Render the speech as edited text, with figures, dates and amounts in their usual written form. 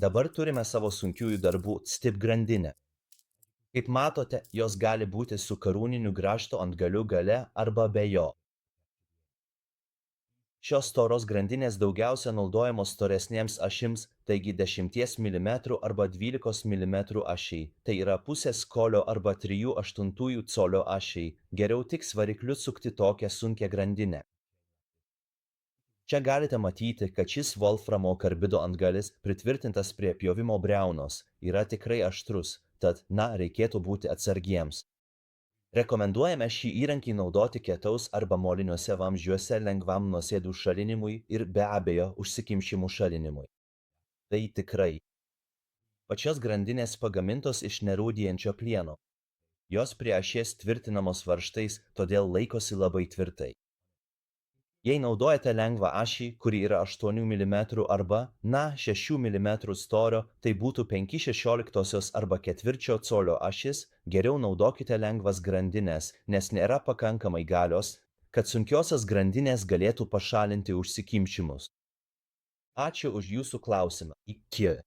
Dabar turime savo sunkiųjų darbų stip grandinę. Kaip matote, jos gali būti su karūniniu grąžto antgaliu gale arba be jo. Šios storos grandinės daugiausia naudojamos storesniems ašims, taigi 10 mm arba 12 mm ašiai, tai yra pusės kolio arba 3/8 colio ašiai, geriau tiks variklius sukti tokią sunkią grandinę. Čia galite matyti, kad šis volframo karbido antgalis pritvirtintas prie pjovimo briaunos yra tikrai aštrus, tad, reikėtų būti atsargiems. Rekomenduojame šį įrankį naudoti kietaus arba moliniuose vamzdžiuose lengvam nuosėdų šalinimui ir be abejo užsikimšimų šalinimui. Tai tikrai. Pačios grandinės pagamintos iš nerūdijančio plieno. Jos prie ašies tvirtinamos varžtais, todėl laikosi labai tvirtai. Jei naudojate lengvą ašį, kuri yra 8 mm arba, 6 mm storio, tai būtų 5/16 arba 1/4 colio ašis, geriau naudokite lengvas grandines, nes nėra pakankamai galios, kad sunkiosios grandinės galėtų pašalinti užsikimšimus. Ačiū už jūsų klausimą. Iki.